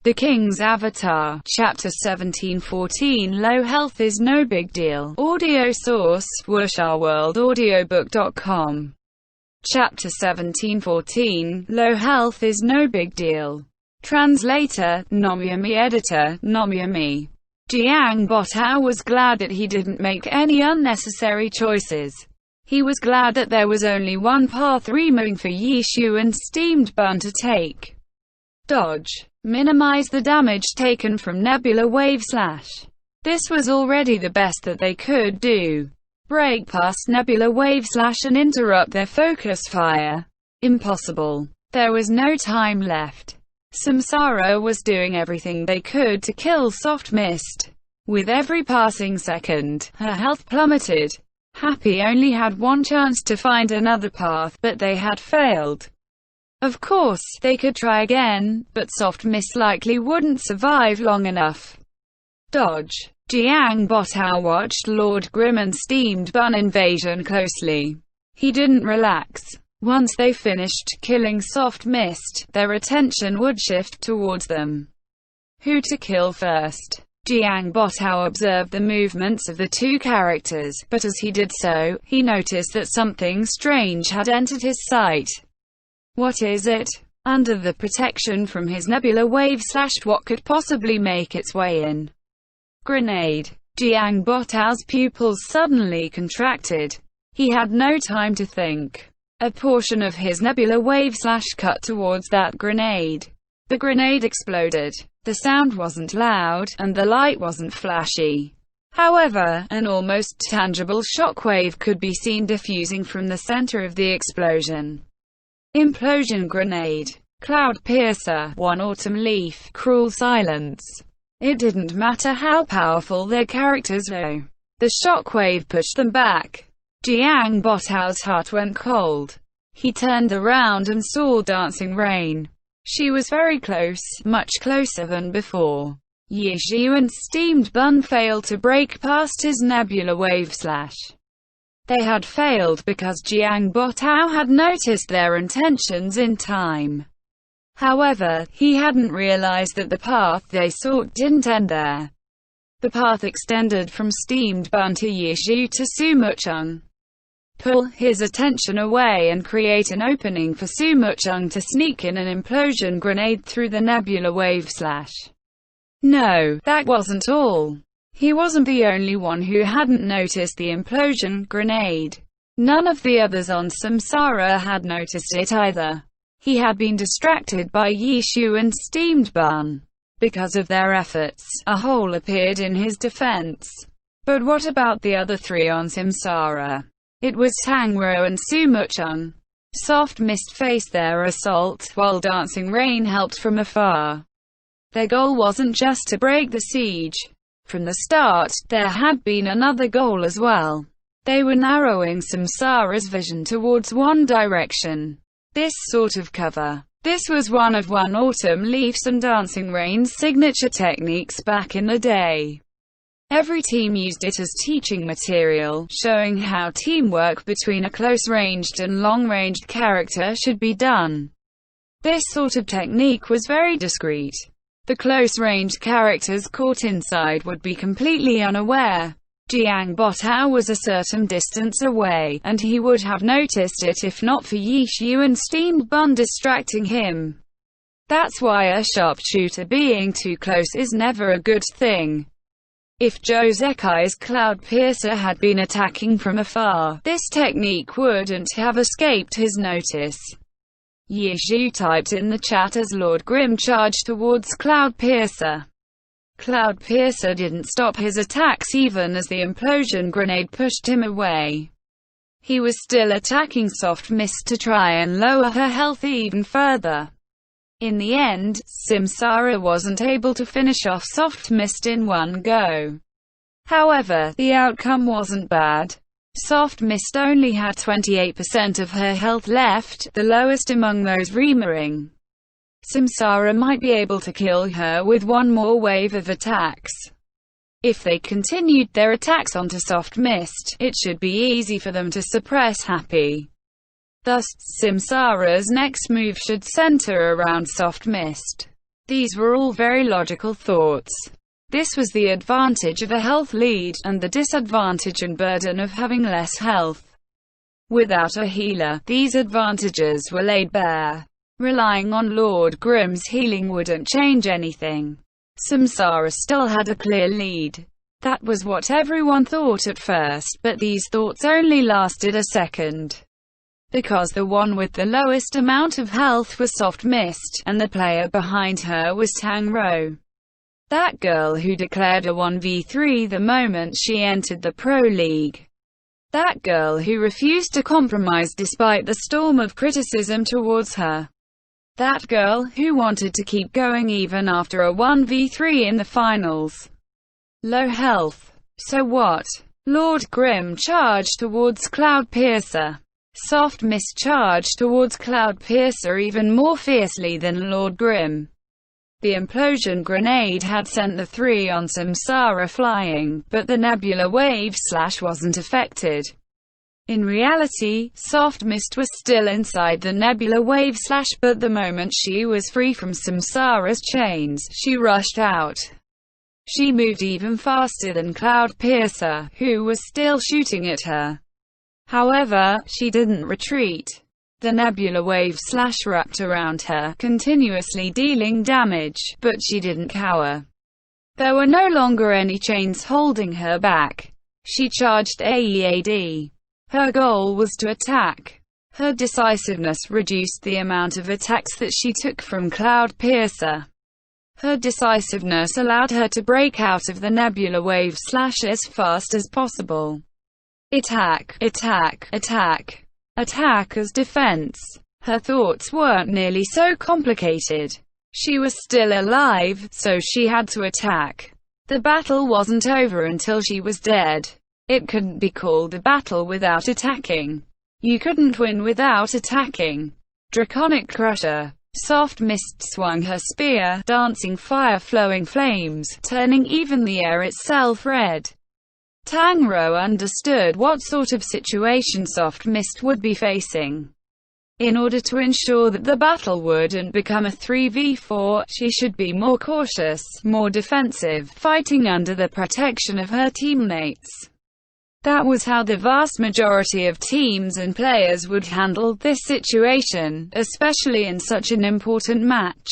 The King's Avatar. Chapter 1714 Low health is no big deal. Audio source, wushaworldaudiobook.com. Chapter 1714 Low health is no big deal. Translator, Nomyami. Editor, Nomyami. Jiang Botao was glad that he didn't make any unnecessary choices. He was glad that there was only one path remaining for Yishu and Steamed Bun to take. Dodge. Minimize the damage taken from Nebula Wave Slash. This was already the best that they could do. Break past Nebula Wave Slash and interrupt their focus fire. Impossible. There was no time left. Samsara was doing everything they could to kill Soft Mist. With every passing second, her health plummeted. Happy only had one chance to find another path, but they had failed. Of course, they could try again, but Soft Mist likely wouldn't survive long enough. Dodge. Jiang Botao watched Lord Grim and Steamed Bun invasion closely. He didn't relax. Once they finished killing Soft Mist, their attention would shift towards them. Who to kill first? Jiang Botao observed the movements of the two characters, but as he did so, he noticed that something strange had entered his sight. What is it? Under the protection from his Nebula Wave Slash, what could possibly make its way in? Grenade. Jiang Botao's pupils suddenly contracted. He had no time to think. A portion of his Nebula Wave Slash cut towards that grenade. The grenade exploded. The sound wasn't loud, and the light wasn't flashy. However, an almost tangible shockwave could be seen diffusing from the center of the explosion. Implosion grenade. Cloud piercer. One autumn leaf. Cruel silence. It didn't matter how powerful their characters were. The shockwave pushed them back. Jiang Botao's heart went cold. He turned around and saw Dancing Rain. She was very close, much closer than before. Yishu and Steamed Bun failed to break past his Nebula Wave Slash. They had failed because Jiang Botao had noticed their intentions in time. However, he hadn't realized that the path they sought didn't end there. The path extended from Steamed Bun to Yishu to Sumucheng. Pull his attention away and create an opening for Sumucheng to sneak in an implosion grenade through the Nebula Wave Slash. No, that wasn't all. He wasn't the only one who hadn't noticed the implosion grenade. None of the others on Samsara had noticed it either. He had been distracted by Yishu and Steamed Bun. Because of their efforts, a hole appeared in his defense. But what about the other three on Samsara? It was Tangro and Sumucheng. Soft Mist faced their assault, while Dancing Rain helped from afar. Their goal wasn't just to break the siege. From the start, there had been another goal as well. They were narrowing Samsara's vision towards one direction. This sort of cover. This was one of Autumn Leaf's and Dancing Rain's signature techniques back in the day. Every team used it as teaching material, showing how teamwork between a close-ranged and long-ranged character should be done. This sort of technique was very discreet. The close-ranged characters caught inside would be completely unaware. Jiang Botao was a certain distance away, and he would have noticed it if not for Yishu and Steamed Bun distracting him. That's why a sharpshooter being too close is never a good thing. If Josei's Cloud Piercer had been attacking from afar, this technique wouldn't have escaped his notice. Yishu typed in the chat as Lord Grim charged towards Cloud Piercer. Cloud Piercer didn't stop his attacks even as the implosion grenade pushed him away. He was still attacking Soft Mist to try and lower her health even further. In the end, Samsara wasn't able to finish off Soft Mist in one go. However, the outcome wasn't bad. Soft Mist only had 28% of her health left, the lowest among those remaining. Samsara might be able to kill her with one more wave of attacks. If they continued their attacks onto Soft Mist, it should be easy for them to suppress Happy. Thus, Samsara's next move should center around Soft Mist. These were all very logical thoughts. This was the advantage of a health lead, and the disadvantage and burden of having less health. Without a healer, these advantages were laid bare. Relying on Lord Grimm's healing wouldn't change anything. Samsara still had a clear lead. That was what everyone thought at first, but these thoughts only lasted a second. Because the one with the lowest amount of health was Soft Mist, and the player behind her was Tang Rou. That girl who declared a 1v3 the moment she entered the Pro League. That girl who refused to compromise despite the storm of criticism towards her. That girl who wanted to keep going even after a 1v3 in the finals. Low health. So what? Lord Grimm charged towards Cloudpiercer. Soft Mist charged towards Cloudpiercer even more fiercely than Lord Grimm. The implosion grenade had sent the three on Samsara flying, but the nebula wave slash wasn't affected. In reality, Soft Mist was still inside the nebula wave slash, but the moment she was free from Samsara's chains, she rushed out. She moved even faster than Cloudpiercer, who was still shooting at her. However, she didn't retreat. The nebula wave slash wrapped around her, continuously dealing damage, but she didn't cower. There were no longer any chains holding her back. She charged AEAD. Her goal was to attack. Her decisiveness reduced the amount of attacks that she took from Cloudpiercer. Her decisiveness allowed her to break out of the nebula wave slash as fast as possible. Attack, attack, attack. Attack as defense. Her thoughts weren't nearly so complicated. She was still alive, so she had to attack. The battle wasn't over until she was dead. It couldn't be called a battle without attacking. You couldn't win without attacking. Draconic Crusher. Soft Mist swung her spear, dancing fire, flowing flames, turning even the air itself red. Tang Rou understood what sort of situation Soft Mist would be facing. In order to ensure that the battle wouldn't become a 3v4, she should be more cautious, more defensive, fighting under the protection of her teammates. That was how the vast majority of teams and players would handle this situation, especially in such an important match.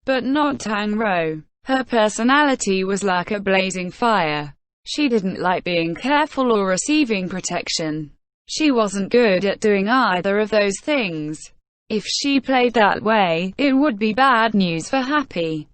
But not Tang Rou. Her personality was like a blazing fire. She didn't like being careful or receiving protection. She wasn't good at doing either of those things. If she played that way, it would be bad news for Happy.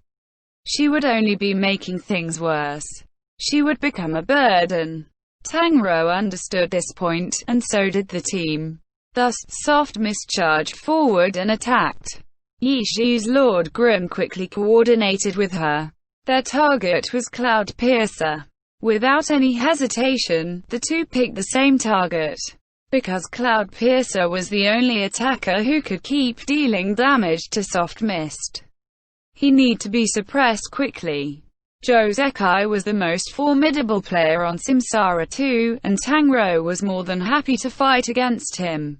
She would only be making things worse. She would become a burden. Tang Rou understood this point, and so did the team. Thus, Soft Mist charged forward and attacked. Yishu's Lord Grimm quickly coordinated with her. Their target was Cloudpiercer. Without any hesitation, the two picked the same target. Because Cloudpiercer was the only attacker who could keep dealing damage to Soft Mist. He needed to be suppressed quickly. Josekai was the most formidable player on Samsara 2, and Tang Rou was more than happy to fight against him.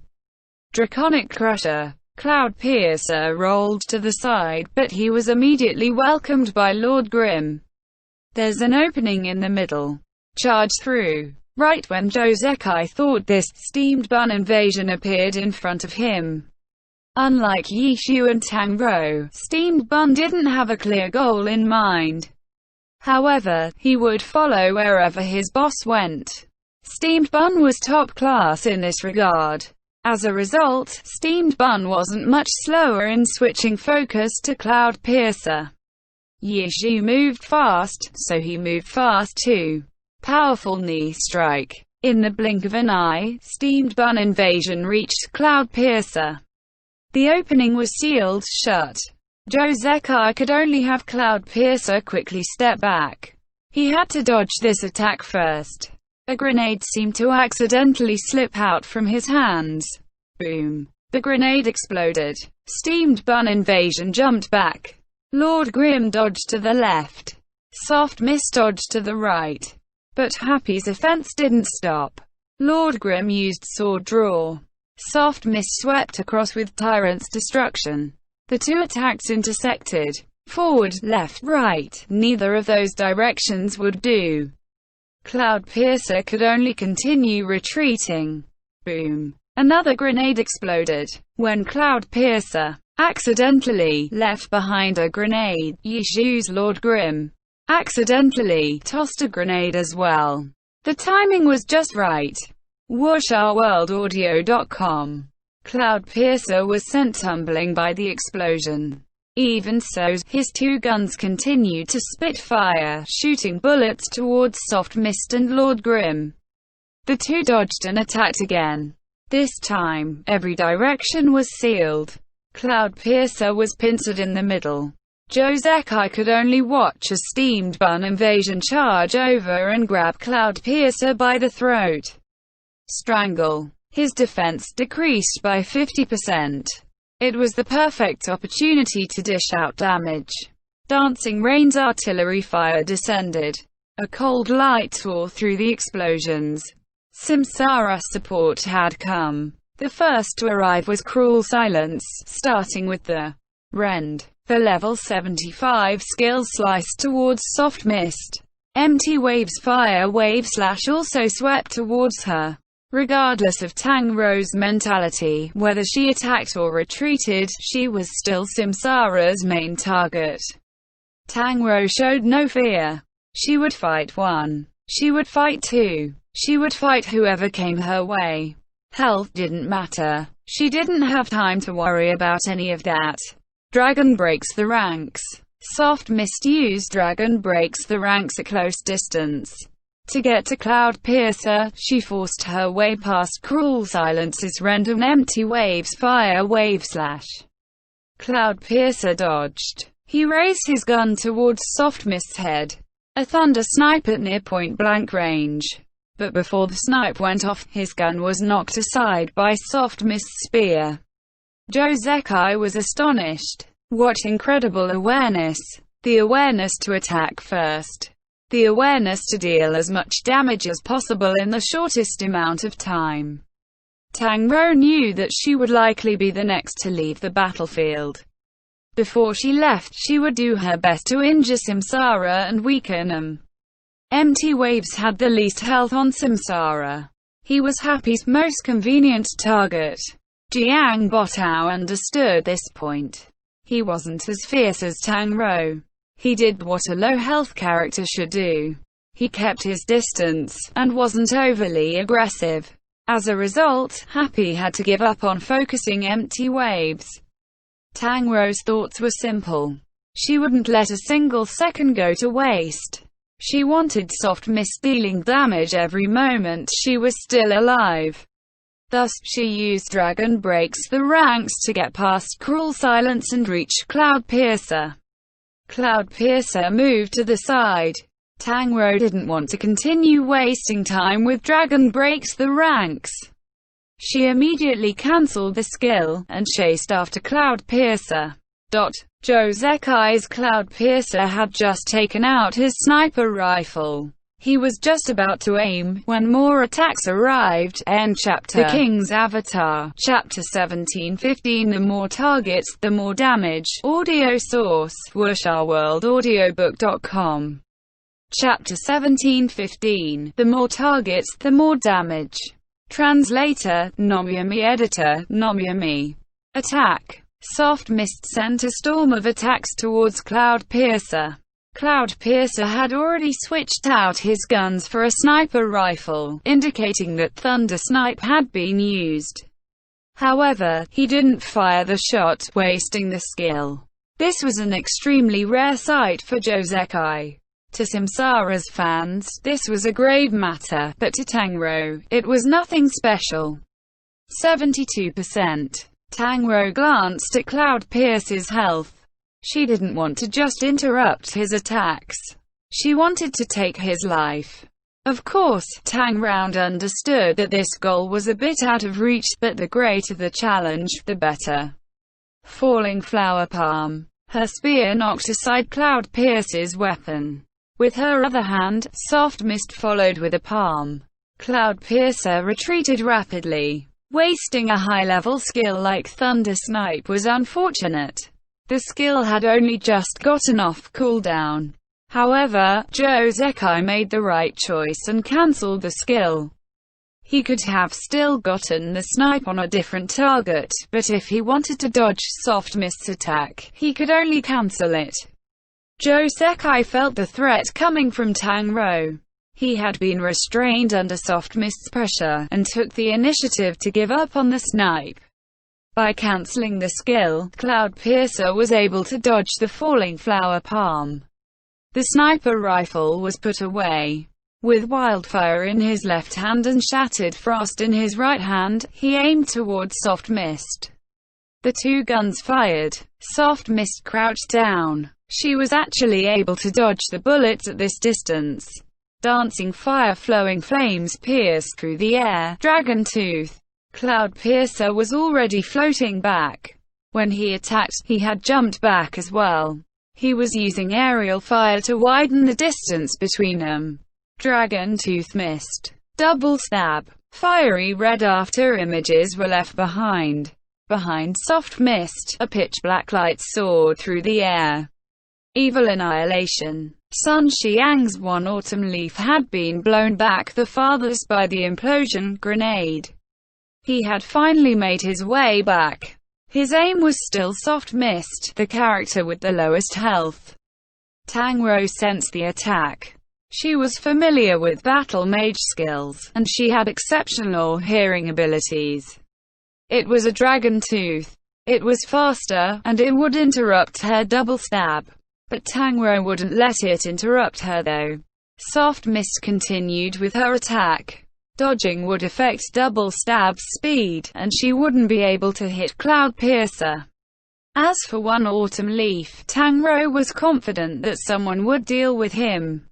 Draconic Crusher. Cloudpiercer rolled to the side, but he was immediately welcomed by Lord Grimm. There's an opening in the middle. Charge through. Right when Josekai thought this, Steamed Bun Invasion appeared in front of him. Unlike Yishu and Tang Rou, Steamed Bun didn't have a clear goal in mind. However, he would follow wherever his boss went. Steamed Bun was top class in this regard. As a result, Steamed Bun wasn't much slower in switching focus to Cloudpiercer. Yishu moved fast, so he moved fast too. Powerful knee strike. In the blink of an eye, Steamed Bun Invasion reached Cloudpiercer. The opening was sealed shut. Josekai could only have Cloudpiercer quickly step back. He had to dodge this attack first. A grenade seemed to accidentally slip out from his hands. Boom. The grenade exploded. Steamed Bun Invasion jumped back. Lord Grimm dodged to the left. Soft Mist dodged to the right. But Happy's offense didn't stop. Lord Grimm used Sword Draw. Soft Mist swept across with Tyrant's Destruction. The two attacks intersected. Forward, left, right, neither of those directions would do. Cloudpiercer could only continue retreating. Boom. Another grenade exploded. When Cloudpiercer accidentally left behind a grenade, Yeshua's Lord Grimm accidentally tossed a grenade as well. The timing was just right. WooshOurWorldAudio.com. Cloudpiercer was sent tumbling by the explosion. Even so, his two guns continued to spit fire, shooting bullets towards Soft Mist and Lord Grimm. The two dodged and attacked again. This time, every direction was sealed. Cloudpiercer was pincered in the middle. Josekai could only watch a steamed bun invasion charge over and grab Cloudpiercer by the throat. Strangle. His defense decreased by 50%. It was the perfect opportunity to dish out damage. Dancing Rain's artillery fire descended. A cold light tore through the explosions. Samsara support had come. The first to arrive was Cruel Silence, starting with the Rend. The level 75 skill sliced towards Soft Mist. Empty Wave's fire wave slash also swept towards her. Regardless of Tang Rou's mentality, whether she attacked or retreated, she was still Samsara's main target. Tang Rou showed no fear. She would fight one. She would fight two. She would fight whoever came her way. Health didn't matter. She didn't have time to worry about any of that. Dragon breaks the ranks. Soft Mist used Dragon breaks the ranks at close distance. To get to Cloudpiercer, she forced her way past Cruel Silence's Rend and Empty Wave's fire wave slash. Cloudpiercer dodged. He raised his gun towards Soft Mist's head. A thunder snipe at near point-blank range. But before the snipe went off, his gun was knocked aside by Soft Mist's spear. Josekai was astonished. What incredible awareness! The awareness to attack first. The awareness to deal as much damage as possible in the shortest amount of time. Tang Rou knew that she would likely be the next to leave the battlefield. Before she left, she would do her best to injure Samsara and weaken him. Empty Waves had the least health on Samsara. He was Happy's most convenient target. Jiang Botao understood this point. He wasn't as fierce as Tang Rou. He did what a low-health character should do. He kept his distance, and wasn't overly aggressive. As a result, Happy had to give up on focusing Empty Waves. Tang Rou's thoughts were simple. She wouldn't let a single second go to waste. She wanted Soft Mist dealing damage every moment she was still alive. Thus, she used Dragon Breaks the Ranks to get past Cruel Silence and reach Cloudpiercer. Cloudpiercer moved to the side. Tang Rou didn't want to continue wasting time with Dragon Breaks the Ranks. She immediately cancelled the skill, and chased after Cloudpiercer. Josekai's Cloudpiercer had just taken out his sniper rifle. He was just about to aim, when more attacks arrived. End chapter. The King's Avatar. Chapter 17-15. The more targets, the more damage. Audio source, WooshOurWorldAudiobook.com. Chapter 17-15. The more targets, the more damage. Translator, Nomyami. Editor, Nomyami. Attack. Soft Mist sent a storm of attacks towards Cloudpiercer. Cloudpiercer had already switched out his guns for a sniper rifle, indicating that Thunder Snipe had been used. However, he didn't fire the shot, wasting the skill. This was an extremely rare sight for Josekai. To Samsara's fans, this was a grave matter, but to Tang Rou, it was nothing special. 72%. Tang Rou glanced at Cloudpiercer's health. She didn't want to just interrupt his attacks. She wanted to take his life. Of course, Tang Rou understood that this goal was a bit out of reach, but the greater the challenge, the better. Falling Flower Palm. Her spear knocked aside Cloudpiercer's weapon. With her other hand, Soft Mist followed with a palm. Cloudpiercer retreated rapidly. Wasting a high-level skill like Thunder Snipe was unfortunate. The skill had only just gotten off cooldown. However, Joe Zekai made the right choice and cancelled the skill. He could have still gotten the snipe on a different target, but if he wanted to dodge Soft Mist's attack, he could only cancel it. Joe Zekai felt the threat coming from Tang Rou. He had been restrained under Soft Mist's pressure, and took the initiative to give up on the snipe. By cancelling the skill, Cloud Piercer was able to dodge the falling flower palm. The sniper rifle was put away. With Wildfire in his left hand and Shattered Frost in his right hand, he aimed towards Soft Mist. The two guns fired. Soft Mist crouched down. She was actually able to dodge the bullets at this distance. Dancing fire flowing flames pierced through the air. Dragon Tooth. Cloud Piercer was already floating back. When he attacked, he had jumped back as well. He was using aerial fire to widen the distance between them. Dragon Tooth missed. Double stab. Fiery red after images were left behind. Behind Soft Mist, a pitch-black light soared through the air. Evil Annihilation. Sun Xiang's one autumn leaf had been blown back the farthest by the implosion grenade. He had finally made his way back. His aim was still Soft Mist, the character with the lowest health. Tang Rou sensed the attack. She was familiar with battle mage skills, and she had exceptional hearing abilities. It was a Dragon Tooth. It was faster, and it would interrupt her double stab. But Tang Rou wouldn't let it interrupt her though. Soft Mist continued with her attack. Dodging would affect double stab's speed, and she wouldn't be able to hit Cloud Piercer. As for one autumn leaf, Tang Rou was confident that someone would deal with him.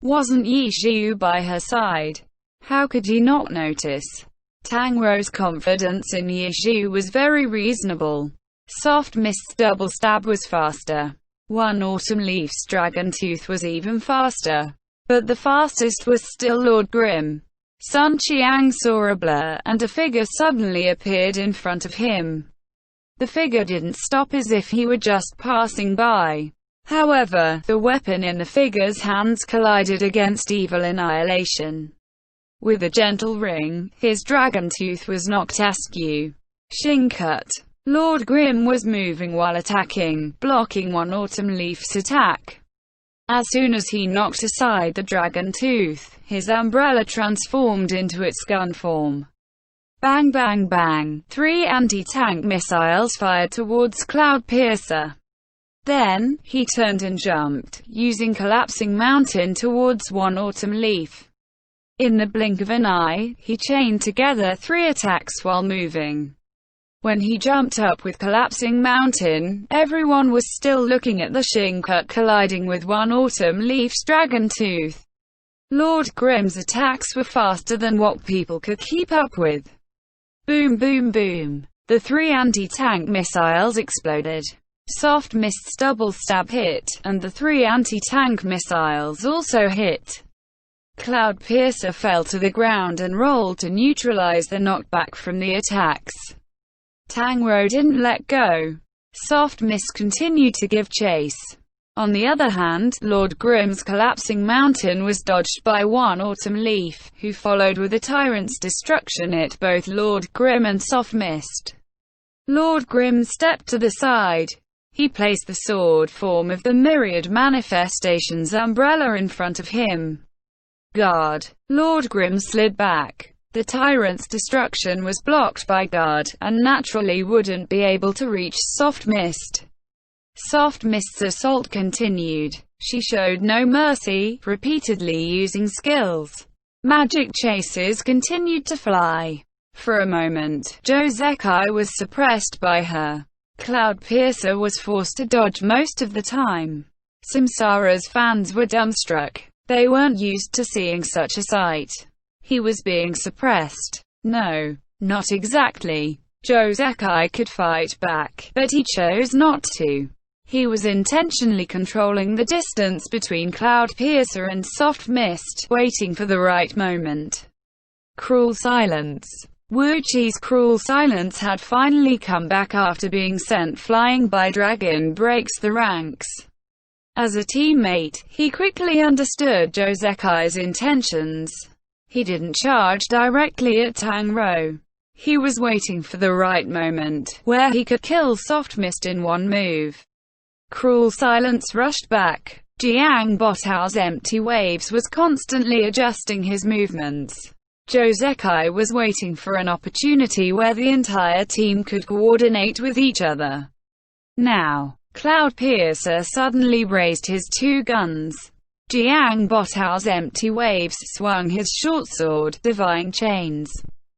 Wasn't Yi Xiu by her side? How could he not notice? Tang Rou's confidence in Yi Xiu was very reasonable. Soft Mist's double stab was faster. One autumn leaf's Dragon Tooth was even faster. But the fastest was still Lord Grimm. Sun Qiang saw a blur, and a figure suddenly appeared in front of him. The figure didn't stop as if he were just passing by. However, the weapon in the figure's hands collided against Evil Annihilation. With a gentle ring, his Dragon Tooth was knocked askew. Shingcut. Lord Grimm was moving while attacking, blocking one autumn leaf's attack. As soon as he knocked aside the Dragon Tooth, his umbrella transformed into its gun form. Bang bang bang, 3 anti-tank missiles fired towards Cloud Piercer. Then, he turned and jumped, using Collapsing Mountain towards one autumn leaf. In the blink of an eye, he chained together 3 attacks while moving. When he jumped up with Collapsing Mountain, everyone was still looking at the Shingcut colliding with one autumn leaf's Dragon Tooth. Lord Grimm's attacks were faster than what people could keep up with. Boom boom boom. The 3 anti-tank missiles exploded. Soft Mist's double stab hit, and the 3 anti-tank missiles also hit. Cloud Piercer fell to the ground and rolled to neutralize the knockback from the attacks. Tang Rou didn't let go. Soft Mist continued to give chase. On the other hand, Lord Grimm's Collapsing Mountain was dodged by one autumn leaf, who followed with a Tyrant's Destruction at both Lord Grimm and Soft Mist. Lord Grimm stepped to the side. He placed the sword form of the Myriad Manifestations umbrella in front of him. Guard. Lord Grimm slid back. The Tyrant's Destruction was blocked by Guard, and naturally wouldn't be able to reach Soft Mist. Soft Mist's assault continued. She showed no mercy, repeatedly using skills. Magic chases continued to fly. For a moment, Joe Zekai was suppressed by her. Cloud Piercer was forced to dodge most of the time. Samsara's fans were dumbstruck. They weren't used to seeing such a sight. He was being suppressed. No, not exactly. Joe Zekai could fight back, but he chose not to. He was intentionally controlling the distance between Cloud Piercer and Soft Mist, waiting for the right moment. Cruel silence. Wu Chi's cruel silence had finally come back after being sent flying by Dragon breaks the ranks. As a teammate, he quickly understood Josekai's intentions. He didn't charge directly at Tang Rou. He was waiting for the right moment, where he could kill Soft Mist in one move. Cruel silence rushed back. Jiang Botao's empty waves was constantly adjusting his movements. Josekai was waiting for an opportunity where the entire team could coordinate with each other. Now, Cloud Piercer suddenly raised his two guns. Jiang Botao's empty waves swung his short sword, Divine Chains.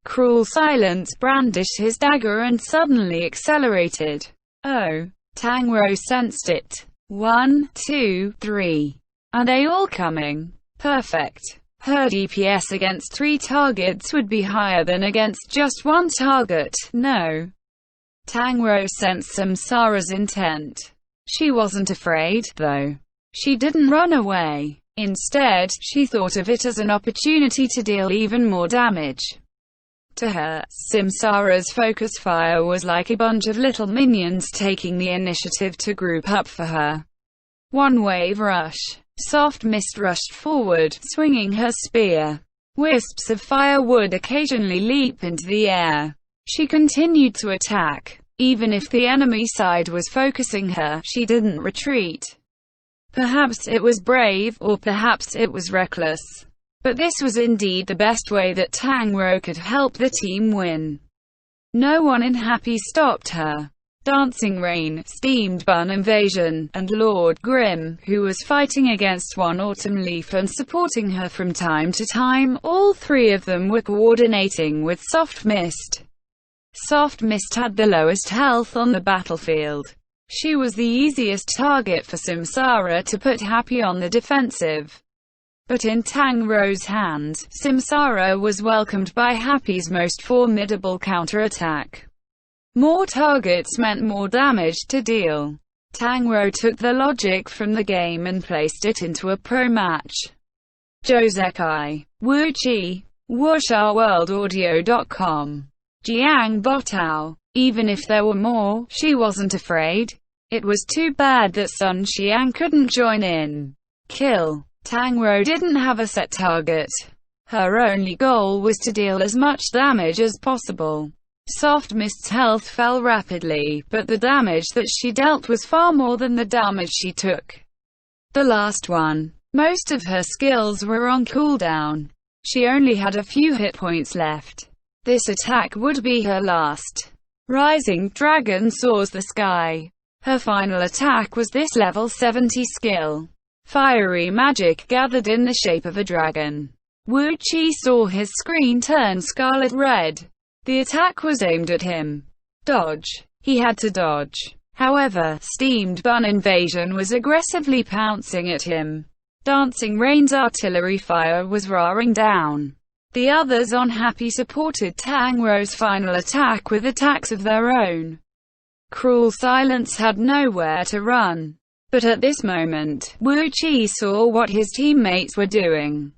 Cruel silence brandished his dagger and suddenly accelerated. Oh! Tang Rou sensed it. 1, 2, 3. Are they all coming? Perfect. Her DPS against 3 targets would be higher than against just 1 target. No. Tang Rou sensed Samsara's intent. She wasn't afraid, though. She didn't run away. Instead, she thought of it as an opportunity to deal even more damage. To her, Samsara's focus fire was like a bunch of little minions taking the initiative to group up for her. One wave rush. Soft Mist rushed forward, swinging her spear. Wisps of fire would occasionally leap into the air. She continued to attack. Even if the enemy side was focusing her, she didn't retreat. Perhaps it was brave, or perhaps it was reckless. But this was indeed the best way that Tang Rou could help the team win. No one in Happy stopped her. Dancing Rain, Steamed Bun Invasion, and Lord Grim, who was fighting against One Autumn Leaf and supporting her from time to time, all 3 of them were coordinating with Soft Mist. Soft Mist had the lowest health on the battlefield. She was the easiest target for Samsara to put Happy on the defensive. But in Tang Rou's hands, Samsara was welcomed by Happy's most formidable counterattack. More targets meant more damage to deal. Tang Rou took the logic from the game and placed it into a pro match. Josekai, Wu Chi, WuxiaWorldAudio.com. Jiang Botao. Even if there were more, she wasn't afraid. It was too bad that Sun Xiang couldn't join in. Kill. Tang Rou didn't have a set target. Her only goal was to deal as much damage as possible. Soft Mist's health fell rapidly, but the damage that she dealt was far more than the damage she took. The last one. Most of her skills were on cooldown. She only had a few hit points left. This attack would be her last. Rising Dragon soars the sky. Her final attack was this level 70 skill. Fiery magic gathered in the shape of a dragon. Wu Chi saw his screen turn scarlet red. The attack was aimed at him. Dodge. He had to dodge. However, Steamed Bun Invasion was aggressively pouncing at him. Dancing Rain's artillery fire was roaring down. The others on Happy supported Tang Rou's final attack with attacks of their own. Cruel silence had nowhere to run. But at this moment, Wu Chi saw what his teammates were doing.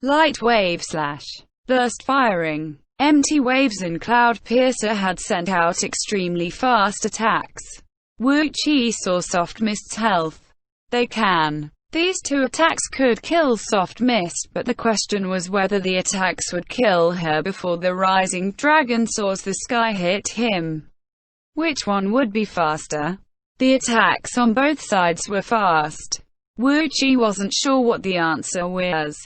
Light wave slash. Burst firing. Empty waves and Cloud Piercer had sent out extremely fast attacks. Wu Chi saw Soft Mist's health. They can. These 2 attacks could kill Soft Mist, but the question was whether the attacks would kill her before the Rising Dragon soars the sky hit him. Which one would be faster? The attacks on both sides were fast. Wu Chi wasn't sure what the answer was.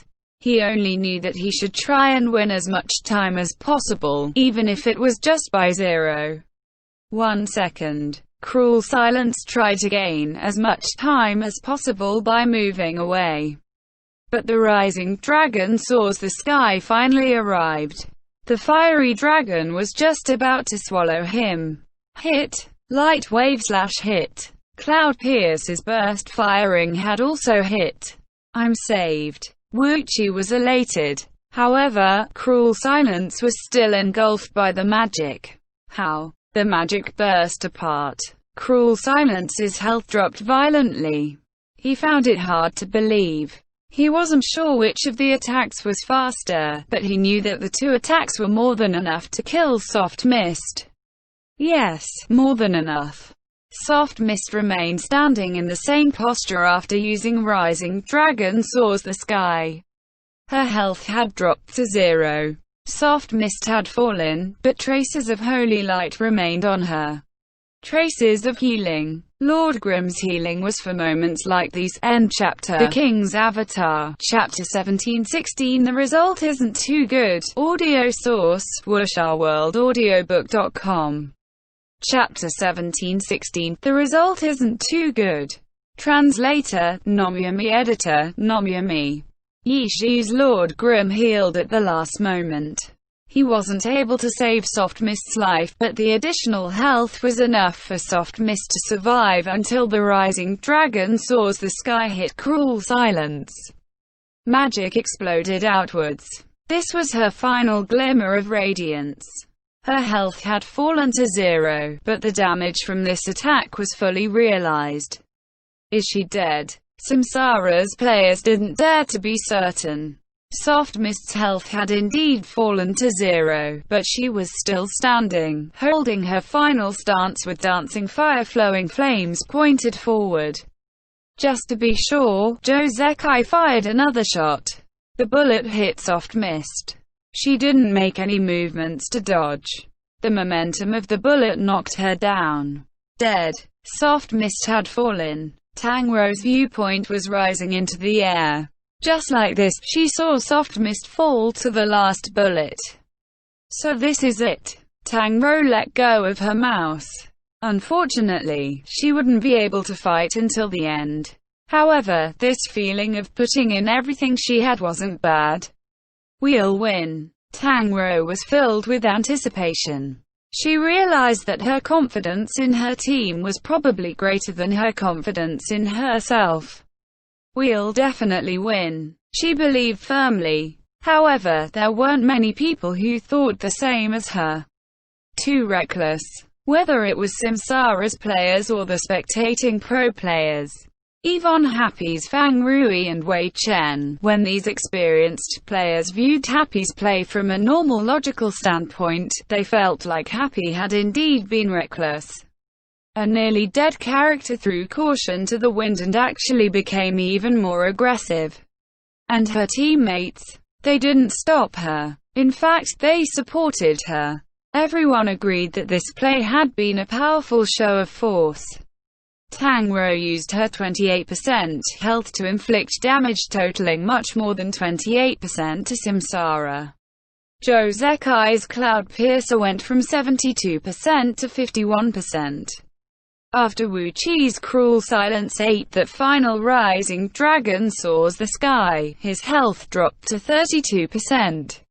He only knew that he should try and win as much time as possible, even if it was just by 0.1 second. Cruel silence tried to gain as much time as possible by moving away. But the Rising Dragon soars the sky finally arrived. The fiery dragon was just about to swallow him. Hit. Light wave slash hit. Cloud Piercer's burst firing had also hit. I'm saved. Wu Chi was elated. However, Cruel silence was still engulfed by the magic. How? The magic burst apart. Cruel silence's health dropped violently. He found it hard to believe. He wasn't sure which of the attacks was faster, but he knew that the two attacks were more than enough to kill Soft Mist. Yes, more than enough. Soft Mist remained standing in the same posture after using Rising Dragon Soars the Sky. Her health had dropped to 0. Soft Mist had fallen, but traces of holy light remained on her. Traces of healing. Lord Grimm's healing was for moments like these. End chapter. The King's Avatar. Chapter 17-16. The result isn't too good. Audio source, wusharworldaudiobook.com. Chapter 17-16. The result isn't too good. Translator, Nomyami. Editor, Nomyami. Yishu's Lord Grimm healed at the last moment. He wasn't able to save Soft Mist's life, but the additional health was enough for Soft Mist to survive until the Rising Dragon Soars the Sky hit Cruel Silence. Magic exploded outwards. This was her final glimmer of radiance. Her health had fallen to 0, but the damage from this attack was fully realized. Is she dead? Samsara's players didn't dare to be certain. Soft Mist's health had indeed fallen to 0, but she was still standing, holding her final stance with dancing fire-flowing flames pointed forward. Just to be sure, Josekai fired another shot. The bullet hit Soft Mist. She didn't make any movements to dodge. The momentum of the bullet knocked her down. Dead. Soft Mist had fallen. Tangro's viewpoint was rising into the air. Just like this, she saw Soft Mist fall to the last bullet. So this is it. Tangro let go of her mouse. Unfortunately, she wouldn't be able to fight until the end. However, this feeling of putting in everything she had wasn't bad. We'll win. Tangro was filled with anticipation. She realized that her confidence in her team was probably greater than her confidence in herself. We'll definitely win. She believed firmly. However, there weren't many people who thought the same as her. Too reckless. Whether it was Samsara's players or the spectating pro players. Yvonne Happy's Fang Rui and Wei Chen. When these experienced players viewed Happy's play from a normal logical standpoint, they felt like Happy had indeed been reckless. A nearly dead character threw caution to the wind and actually became even more aggressive. And her teammates? They didn't stop her. In fact, they supported her. Everyone agreed that this play had been a powerful show of force. Tangro used her 28% health to inflict damage totaling much more than 28% to Samsara. Josekai's Cloud Piercer went from 72% to 51%. After Wu Chi's Cruel Silence ate that final Rising Dragon Soars the Sky, his health dropped to 32%.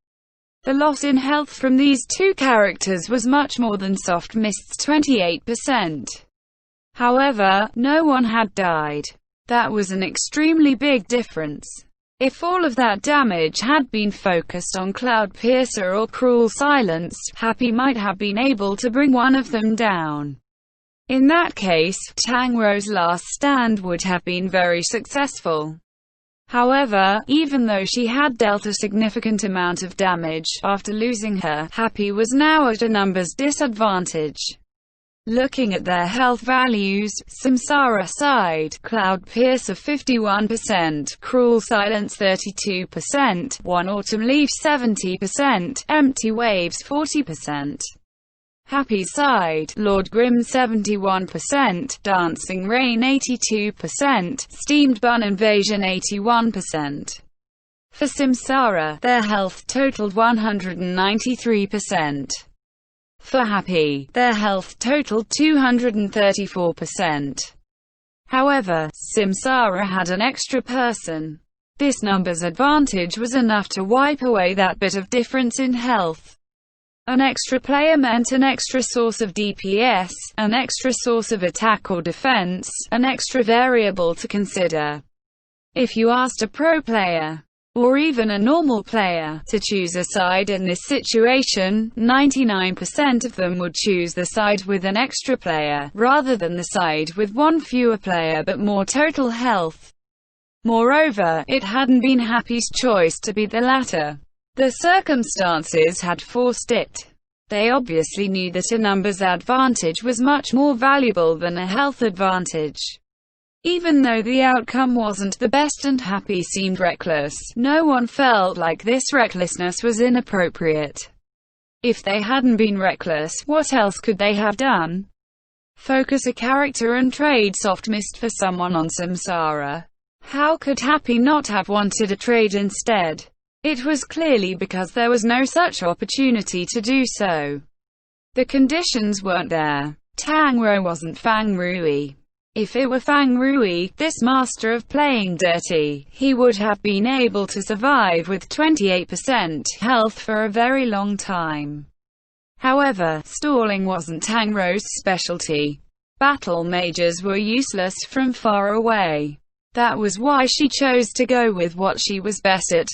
The loss in health from these two characters was much more than Soft Mist's 28%. However, no one had died. That was an extremely big difference. If all of that damage had been focused on Cloud Piercer or Cruel Silence, Happy might have been able to bring one of them down. In that case, Tangro's last stand would have been very successful. However, even though she had dealt a significant amount of damage, after losing her, Happy was now at a numbers disadvantage. Looking at their health values, Samsara sighed, Cloud Piercer 51%, Cruel Silence 32%, One Autumn Leaf 70%, Empty Waves 40%. Happy sighed, Lord Grimm 71%, Dancing Rain 82%, Steamed Bun Invasion 81%. For Samsara, their health totaled 193%. For Happy, their health totaled 234%. However, Samsara had an extra person. This numbers advantage was enough to wipe away that bit of difference in health. An extra player meant an extra source of DPS, an extra source of attack or defense, an extra variable to consider. If you asked a pro player, or even a normal player, to choose a side in this situation, 99% of them would choose the side with an extra player, rather than the side with one fewer player but more total health. Moreover, it hadn't been Happy's choice to be the latter. The circumstances had forced it. They obviously knew that a numbers advantage was much more valuable than a health advantage. Even though the outcome wasn't the best and Happy seemed reckless, no one felt like this recklessness was inappropriate. If they hadn't been reckless, what else could they have done? Focus a character and trade soft mist for someone on Samsara. How could Happy not have wanted a trade instead? It was clearly because there was no such opportunity to do so. The conditions weren't there. Tangro wasn't Fang Rui. If it were Fang Rui, this master of playing dirty, he would have been able to survive with 28% health for a very long time. However, stalling wasn't Tangro's specialty. Battle mages were useless from far away. That was why she chose to go with what she was best at.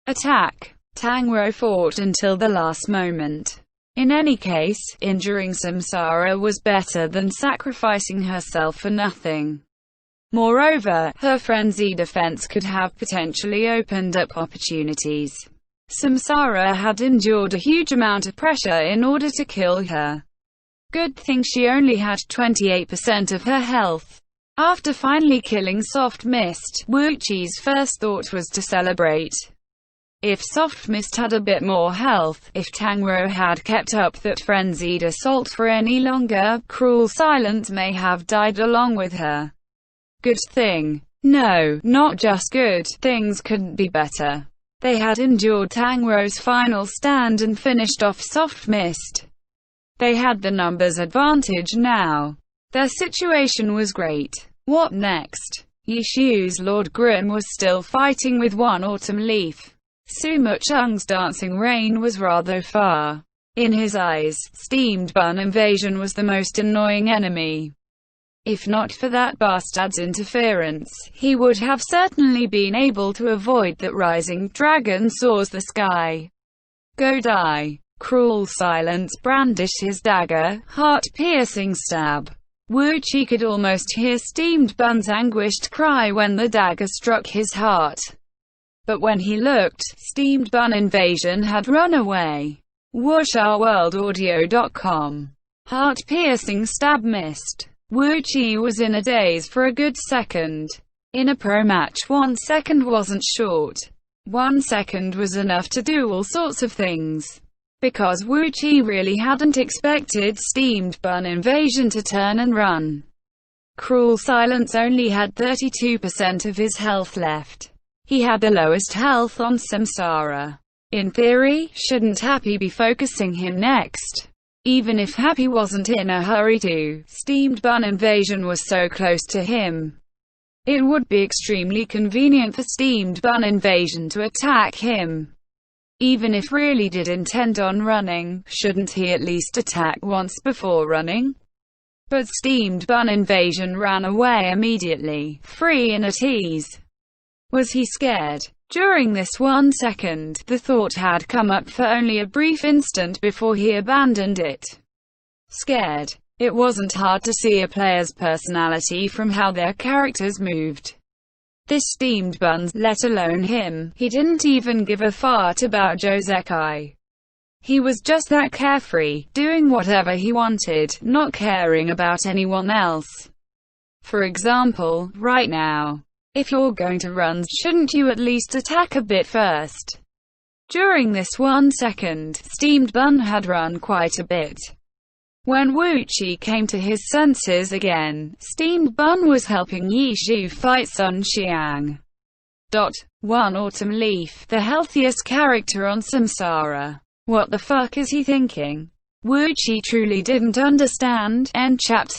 Attack. Tangro fought until the last moment. In any case, injuring Samsara was better than sacrificing herself for nothing. Moreover, her frenzied offense could have potentially opened up opportunities. Samsara had endured a huge amount of pressure in order to kill her. Good thing she only had 28% of her health. After finally killing Soft Mist, Wuchi's first thought was to celebrate. If Soft Mist had a bit more health, if Tangro had kept up that frenzied assault for any longer, Cruel Silence may have died along with her. Good thing. No, not just good, things couldn't be better. They had endured Tangro's final stand and finished off Soft Mist. They had the numbers advantage now. Their situation was great. What next? Yishu's Lord Grin was still fighting with one autumn leaf. Suma Chung's dancing rain was rather far. In his eyes, Steamed Bun Invasion was the most annoying enemy. If not for that bastard's interference, he would have certainly been able to avoid that rising dragon soars the sky. Go die. Cruel Silence brandished his dagger, heart-piercing stab. Wuchi could almost hear Steamed Bun's anguished cry when the dagger struck his heart. But when he looked, Steamed Bun Invasion had run away. WuxiaWorldAudio.com. Heart-piercing stab missed. Wuchi was in a daze for a good second. In a pro match, 1 second wasn't short. 1 second was enough to do all sorts of things. Because Wuchi really hadn't expected Steamed Bun Invasion to turn and run. Cruel Silence only had 32% of his health left. He had the lowest health on Samsara. In theory, shouldn't Happy be focusing him next? Even if Happy wasn't in a hurry to, Steamed Bun Invasion was so close to him. It would be extremely convenient for Steamed Bun Invasion to attack him. Even if really did intend on running, shouldn't he at least attack once before running? But Steamed Bun Invasion ran away immediately, free and at ease. Was he scared? During this 1 second, the thought had come up for only a brief instant before he abandoned it. Scared. It wasn't hard to see a player's personality from how their characters moved. This Steamed Buns, let alone him, he didn't even give a fart about Josekai. He was just that carefree, doing whatever he wanted, not caring about anyone else. For example, right now. If you're going to run, shouldn't you at least attack a bit first? During this 1 second, Steamed Bun had run quite a bit. When Wuchi came to his senses again, Steamed Bun was helping Yishu fight Sun Xiang. 1 Autumn Leaf, the healthiest character on Samsara. What the fuck is he thinking? Wuchi truly didn't understand. End chapter.